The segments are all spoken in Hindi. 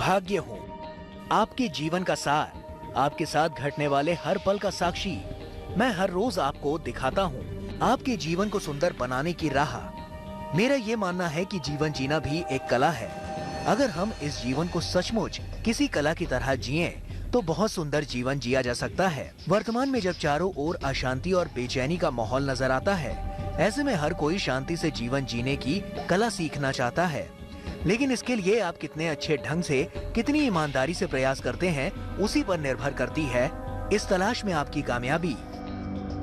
भाग्य हूँ, आपके जीवन का सार, आपके साथ घटने वाले हर पल का साक्षी। मैं हर रोज आपको दिखाता हूँ आपके जीवन को सुंदर बनाने की राह। मेरा ये मानना है कि जीवन जीना भी एक कला है। अगर हम इस जीवन को सचमुच किसी कला की तरह जिएं, तो बहुत सुंदर जीवन जिया जा सकता है। वर्तमान में जब चारों ओर अशांति और बेचैनी का माहौल नजर आता है, ऐसे में हर कोई शांति से जीवन जीने की कला सीखना चाहता है। लेकिन इसके लिए आप कितने अच्छे ढंग से, कितनी ईमानदारी से प्रयास करते हैं, उसी पर निर्भर करती है इस तलाश में आपकी कामयाबी।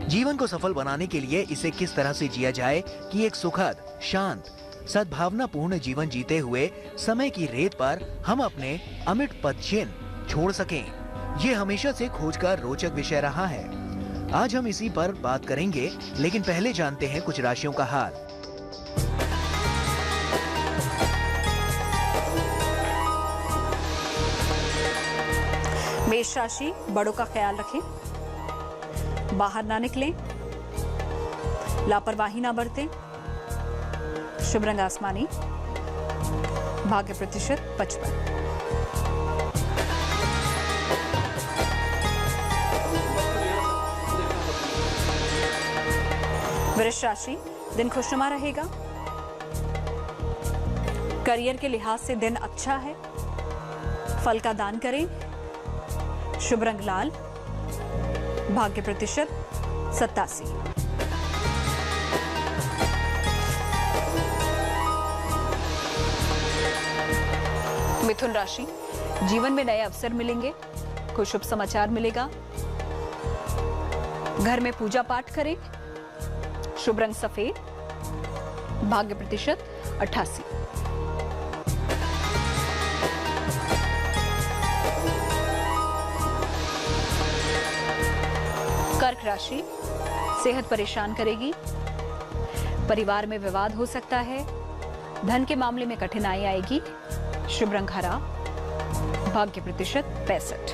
जीवन को सफल बनाने के लिए इसे किस तरह से जिया जाए कि एक सुखद, शांत, सद्भावनापूर्ण जीवन जीते हुए समय की रेत पर हम अपने अमिट पदचिन्ह छोड़ सकें, ये हमेशा से खोज का रोचक विषय रहा है। आज हम इसी पर बात करेंगे, लेकिन पहले जानते हैं कुछ राशियों का हाल। मेष राशि, बड़ों का ख्याल रखें, बाहर ना निकलें, लापरवाही ना बरतें, शुभ रंग आसमानी, भाग्य प्रतिशत 55। वृष राशि, दिन खुशनुमा रहेगा, करियर के लिहाज से दिन अच्छा है, फल का दान करें, शुभ रंग लाल, भाग्य प्रतिशत 87। मिथुन राशि, जीवन में नए अवसर मिलेंगे, कोई शुभ समाचार मिलेगा, घर में पूजा पाठ करें, शुभ रंग सफेद, भाग्य प्रतिशत 88। कर्क राशि, सेहत परेशान करेगी, परिवार में विवाद हो सकता है, धन के मामले में कठिनाई आएगी, शुभ रंग हरा, भाग्य प्रतिशत 65।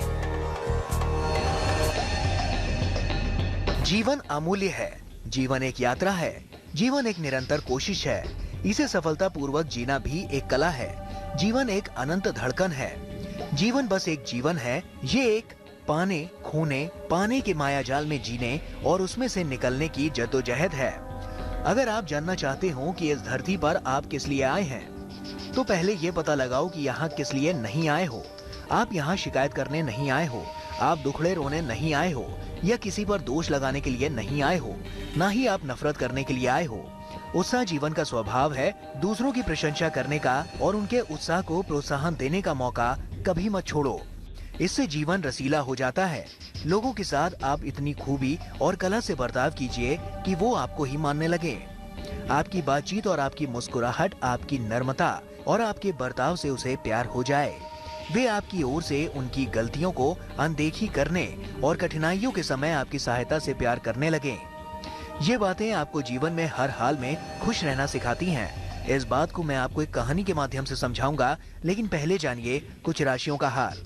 जीवन अमूल्य है, जीवन एक यात्रा है, जीवन एक निरंतर कोशिश है। इसे सफलतापूर्वक जीना भी एक कला है। जीवन एक अनंत धड़कन है। जीवन बस एक जीवन है। ये एक पाने, खोने, पाने के मायाजाल में जीने और उसमें से निकलने की जद्दोजहद है। अगर आप जानना चाहते हो कि इस धरती पर आप किस लिए आए हैं, तो पहले ये पता लगाओ कि यहाँ किस लिए नहीं आए हो। आप यहाँ शिकायत करने नहीं आए हो, आप दुखड़े रोने नहीं आए हो, या किसी पर दोष लगाने के लिए नहीं आए हो, ना ही आप नफरत करने के लिए आए हो। उत्साह जीवन का स्वभाव है। दूसरों की प्रशंसा करने का और उनके उत्साह को प्रोत्साहन देने का मौका कभी मत छोड़ो। इससे जीवन रसीला हो जाता है। लोगों के साथ आप इतनी खूबी और कला से बर्ताव कीजिए कि वो आपको ही मानने लगे। आपकी बातचीत और आपकी मुस्कुराहट, आपकी नम्रता और आपके बर्ताव से उसे प्यार हो जाए। वे आपकी ओर से उनकी गलतियों को अनदेखी करने और कठिनाइयों के समय आपकी सहायता से प्यार करने लगे। ये बातें आपको जीवन में हर हाल में खुश रहना सिखाती हैं। इस बात को मैं आपको एक कहानी के माध्यम से समझाऊंगा, लेकिन पहले जानिए कुछ राशियों का हाल।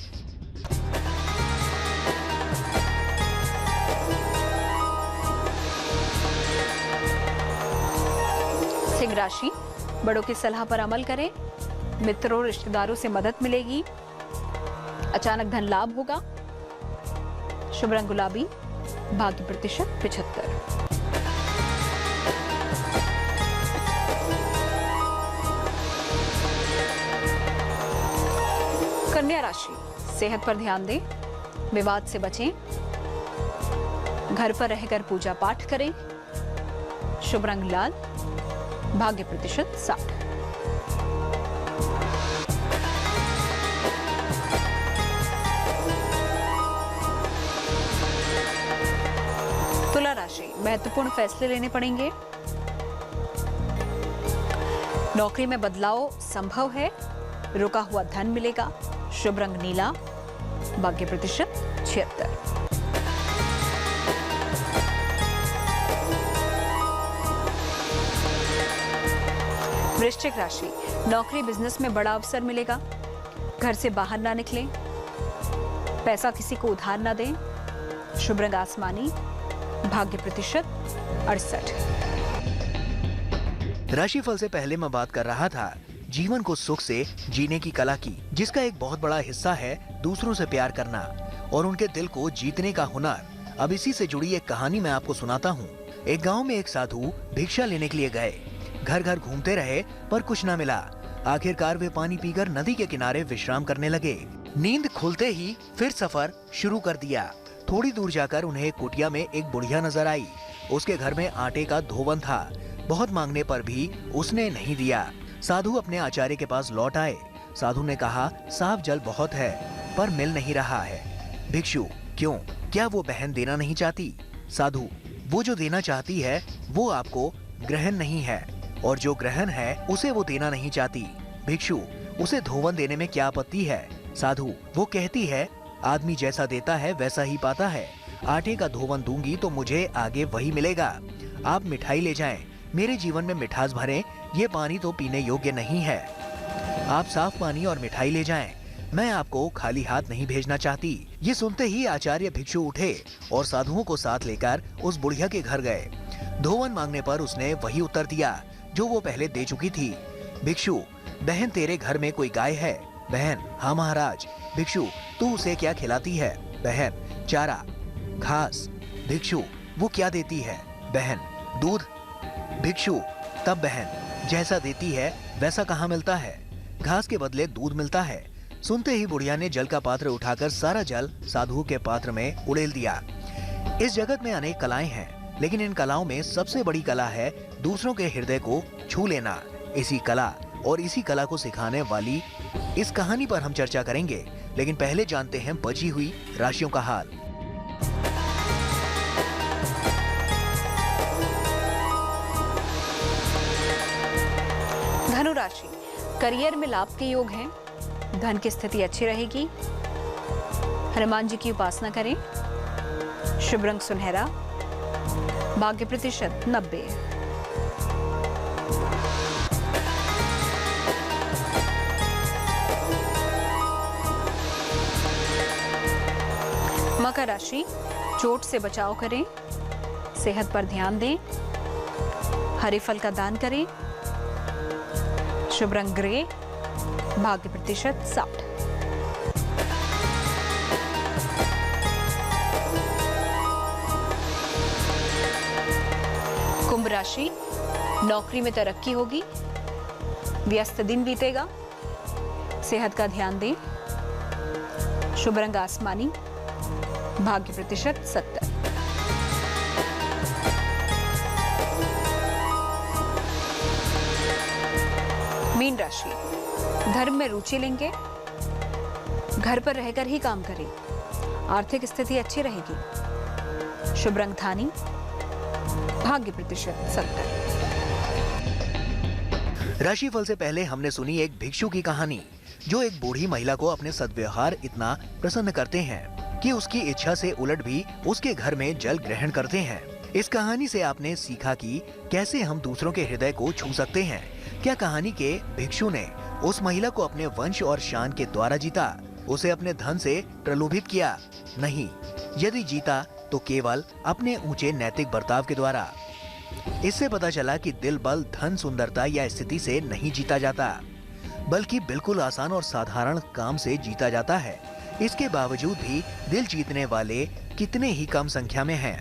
सिंह राशि, बड़ों की सलाह पर अमल करें, मित्रों रिश्तेदारों से मदद मिलेगी, अचानक धन लाभ होगा, शुभ रंग गुलाबी, भाग्य प्रतिशत 75। कन्या राशि, सेहत पर ध्यान दें, विवाद से बचें, घर पर रहकर पूजा पाठ करें, शुभ रंग लाल, भाग्य प्रतिशत 60। तुला राशि, महत्वपूर्ण फैसले लेने पड़ेंगे, नौकरी में बदलाव संभव है, रुका हुआ धन मिलेगा, शुभ रंग नीला, भाग्य प्रतिशत 76। वृश्चिक राशि, नौकरी बिजनेस में बड़ा अवसर मिलेगा, घर से बाहर ना निकलें, पैसा किसी को उधार ना दें, शुभ रंग आसमानी, भाग्य प्रतिशत 68। राशिफल से पहले मैं बात कर रहा था, जीवन को सुख से जीने की कला की, जिसका एक बहुत बड़ा हिस्सा है दूसरों से प्यार करना और उनके दिल को जीतने का हुनर। अब इसी से जुड़ी एक कहानी मैं आपको सुनाता हूँ। एक गांव में एक साधु भिक्षा लेने के लिए गए। घर घर घूमते रहे पर कुछ न मिला। आखिरकार वे पानी पीकर नदी के किनारे विश्राम करने लगे। नींद खुलते ही फिर सफर शुरू कर दिया। थोड़ी दूर जाकर उन्हें एक कुटिया में एक बुढ़िया नजर आई। उसके घर में आटे का धोवन था। बहुत मांगने पर भी उसने नहीं दिया। साधु अपने आचार्य के पास लौट आए। साधु ने कहा, साफ जल बहुत है पर मिल नहीं रहा है। भिक्षु, क्यों? क्या वो बहन देना नहीं चाहती? साधु, वो जो देना चाहती है वो आपको ग्रहण नहीं है और जो ग्रहण है उसे वो देना नहीं चाहती। भिक्षु, उसे धोवन देने में क्या आपत्ति है? साधु, वो कहती है आदमी जैसा देता है वैसा ही पाता है। आटे का धोवन दूंगी तो मुझे आगे वही मिलेगा। आप मिठाई ले जाएं, मेरे जीवन में मिठास भरें, ये पानी तो पीने योग्य नहीं है। आप साफ पानी और मिठाई ले जाएं, मैं आपको खाली हाथ नहीं भेजना चाहती। ये सुनते ही आचार्य भिक्षु उठे और साधुओं को साथ लेकर उस बुढ़िया के घर गए। धोवन मांगने पर उसने वही उत्तर दिया जो वो पहले दे चुकी थी। भिक्षु, बहन तेरे घर में कोई गाय है? बहन, हाँ महाराज। भिक्षु, तू उसे क्या खिलाती है? बहन, चारा, घास। भिक्षु, वो क्या देती है? बहन, दूध। भिक्षु, तब बहन, जैसा देती है वैसा कहाँ मिलता है? घास के बदले दूध मिलता है। सुनते ही बुढ़िया ने जल का पात्र उठाकर सारा जल साधु के पात्र में उड़ेल दिया। इस जगत में अनेक कलाएं हैं, लेकिन इन कलाओं में सबसे बड़ी कला है दूसरों के हृदय को छू लेना। इसी कला और इसी कला को सिखाने वाली इस कहानी पर हम चर्चा करेंगे, लेकिन पहले जानते हैं बची हुई राशियों का हाल। धनु राशि, करियर में लाभ के योग हैं। धन की स्थिति अच्छी रहेगी। हनुमान जी की उपासना करें। शुभ रंग सुनहरा। भाग्य प्रतिशत 90। मकर राशि, चोट से बचाव करें। सेहत पर ध्यान दें। हरे फल का दान करें। शुभ रंग ग्रे। भाग्य प्रतिशत 60। कुंभ राशि, नौकरी में तरक्की होगी। व्यस्त दिन बीतेगा। सेहत का ध्यान दें। शुभ रंग आसमानी। भाग्य प्रतिशत 70। मीन राशि, धर्म में रुचि लेंगे। घर पर रहकर ही काम करें। आर्थिक स्थिति अच्छी रहेगी। शुभ रंग धानी। भाग्य प्रतिशत 70। राशिफल से पहले हमने सुनी एक भिक्षु की कहानी, जो एक बूढ़ी महिला को अपने सद्व्यवहार इतना प्रसन्न करते हैं कि उसकी इच्छा से उलट भी उसके घर में जल ग्रहण करते हैं। इस कहानी से आपने सीखा कि कैसे हम दूसरों के हृदय को छू सकते हैं। क्या कहानी के भिक्षु ने उस महिला को अपने वंश और शान के द्वारा जीता? उसे अपने धन से प्रलोभित किया? नहीं, यदि जीता तो केवल अपने ऊंचे नैतिक बर्ताव के द्वारा। इससे पता चला कि दिल बल, धन, सुंदरता या स्थिति से नहीं जीता जाता, बल्कि बिल्कुल आसान और साधारण काम से जीता जाता है। इसके बावजूद भी दिल जीतने वाले कितने ही कम संख्या में हैं।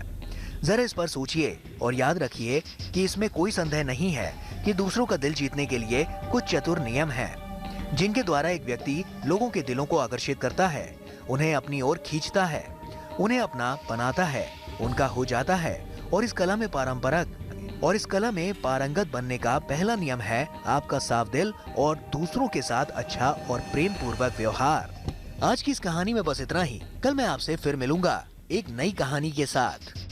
जरा इस पर सोचिए और याद रखिए कि इसमें कोई संदेह नहीं है कि दूसरों का दिल जीतने के लिए कुछ चतुर नियम हैं, जिनके द्वारा एक व्यक्ति लोगों के दिलों को आकर्षित करता है, उन्हें अपनी ओर खींचता है, उन्हें अपना बनाता है, उनका हो जाता है। और इस कला में पारंगत बनने का पहला नियम है आपका साफ दिल और दूसरों के साथ अच्छा और प्रेम पूर्वक व्यवहार। आज की इस कहानी में बस इतना ही। कल मैं आपसे फिर मिलूंगा एक नई कहानी के साथ।